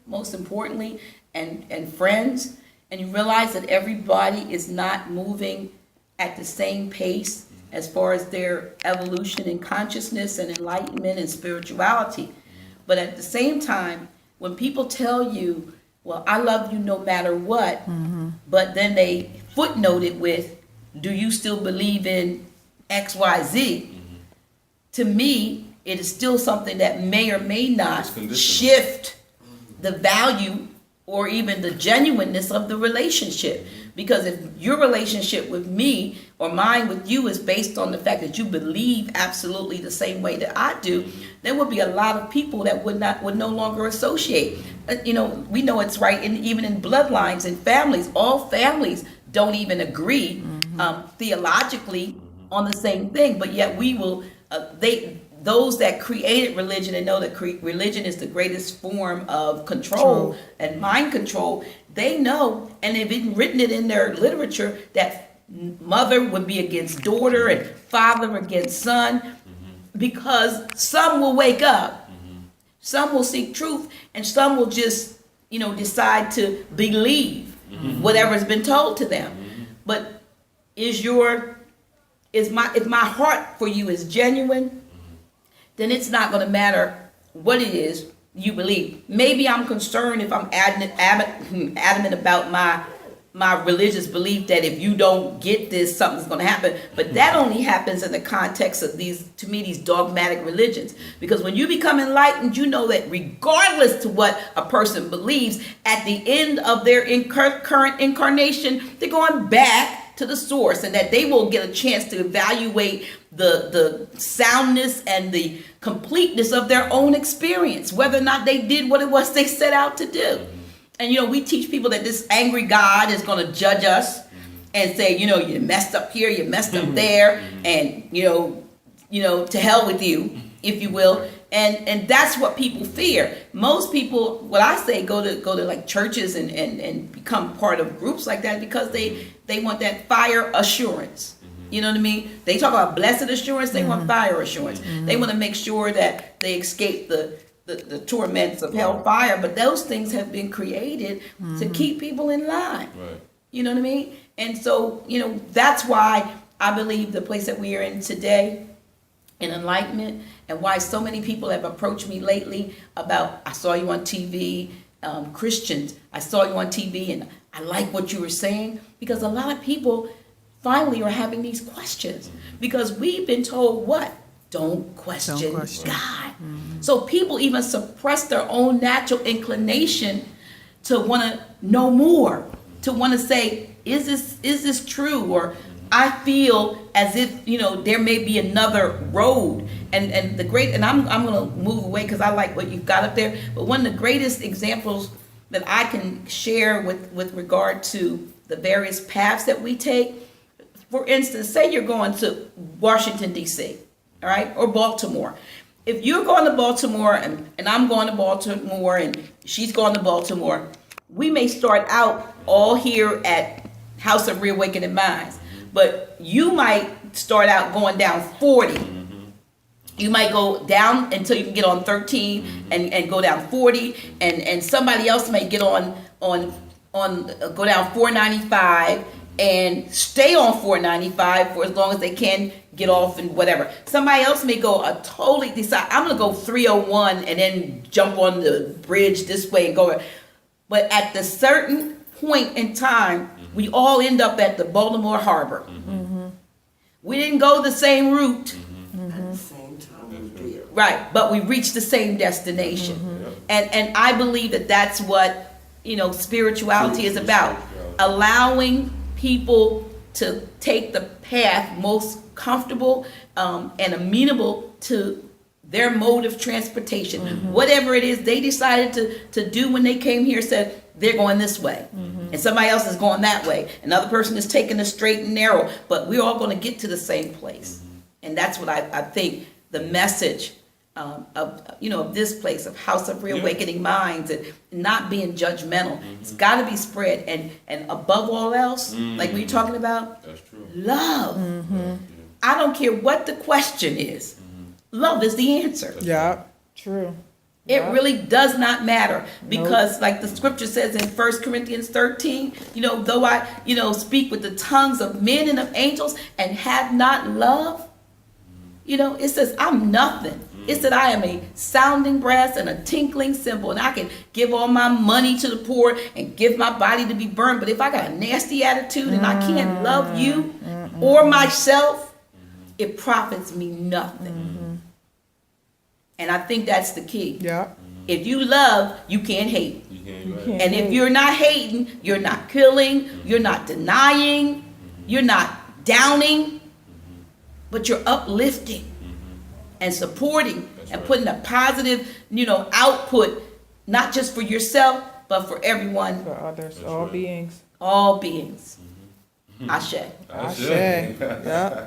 most importantly, and friends, and you realize that everybody is not moving at the same pace as far as their evolution in consciousness and enlightenment and spirituality. But at the same time, when people tell you, well, I love you no matter what, but then they footnote it with, do you still believe in XYZ? To me, it is still something that may or may not shift the value or even the genuineness of the relationship. Because if your relationship with me or mine with you is based on the fact that you believe absolutely the same way that I do, there would be a lot of people that would no longer associate. We know it's right, even in bloodlines and families. All families don't even agree theologically on the same thing, but yet we will. Those that created religion and know that religion is the greatest form of control and mind control, they know, and they've even written it in their literature, that mother would be against daughter and father against son, because some will wake up, some will seek truth, and some will just, decide to believe whatever's been told to them. But if my heart for you is genuine, then it's not going to matter what it is you believe. Maybe I'm concerned if I'm adamant about my religious belief that if you don't get this, something's going to happen. But that only happens in the context of these dogmatic religions. Because when you become enlightened, you know that regardless to what a person believes, at the end of their current incarnation, they're going back to the source, and that they will get a chance to evaluate the soundness and the completeness of their own experience, whether or not they did what it was they set out to do. And we teach people that this angry God is going to judge us and say, you messed up here, you messed up there, and to hell with you, if you will. And that's what people fear. Most people, what I say, go to like churches and become part of groups like that because they want that fire assurance. You know what I mean? They talk about blessed assurance, they want fire assurance. They want to make sure that they escape the torments of hellfire. But those things have been created to keep people in line. Right. You know what I mean? And so, that's why I believe the place that we are in today, in Enlightenment, and why so many people have approached me lately about, I saw you on TV, Christians, I saw you on TV and I like what you were saying, because a lot of people finally are having these questions because we've been told what? Don't question God. So people even suppress their own natural inclination to want to know more, to want to say, is this true? Or I feel as if, there may be another road. And I'm going to move away because I like what you've got up there. But one of the greatest examples that I can share with regard to the various paths that we take, for instance, say you're going to Washington, D.C., all right, or Baltimore. If you're going to Baltimore and I'm going to Baltimore and she's going to Baltimore, we may start out all here at House of Reawakening Minds. But you might start out going down 40. You might go down until you can get on 13 and go down 40. And somebody else may get on go down 495 and stay on 495 for as long as they can, get off and whatever. Somebody else may go decide, I'm going to go 301 and then jump on the bridge this way and go. But at the certain point in time, we all end up at the Baltimore Harbor. We didn't go the same route. At the same time. Right, but we reached the same destination. And I believe that that's what, spirituality is about. Allowing people to take the path most comfortable and amenable to their mode of transportation. Whatever it is they decided to do when they came here, said they're going this way. And somebody else is going that way. Another person is taking the straight and narrow, but we're all going to get to the same place. And that's what I think the message of this place of House of Reawakening Minds, and not being judgmental. It's got to be spread, and above all else, like we were talking about, that's true. Love. I don't care what the question is. Love is the answer. Yeah, true. It Yeah. really does not matter because like the scripture says in 1 Corinthians 13, though I, speak with the tongues of men and of angels and have not love, it says I'm nothing. It said I am a sounding brass and a tinkling cymbal, and I can give all my money to the poor and give my body to be burned. But if I got a nasty attitude and I can't love you or myself, it profits me nothing. And I think that's the key. Yeah. If you love, you can't hate. You can't You go can't. And if you're not hating, you're not killing, you're not denying, you're not downing, but you're uplifting and supporting and putting a positive, output, not just for yourself, but for everyone, For others, That's all right. beings. all beings. Ashe. That's Ashe. it. Yeah.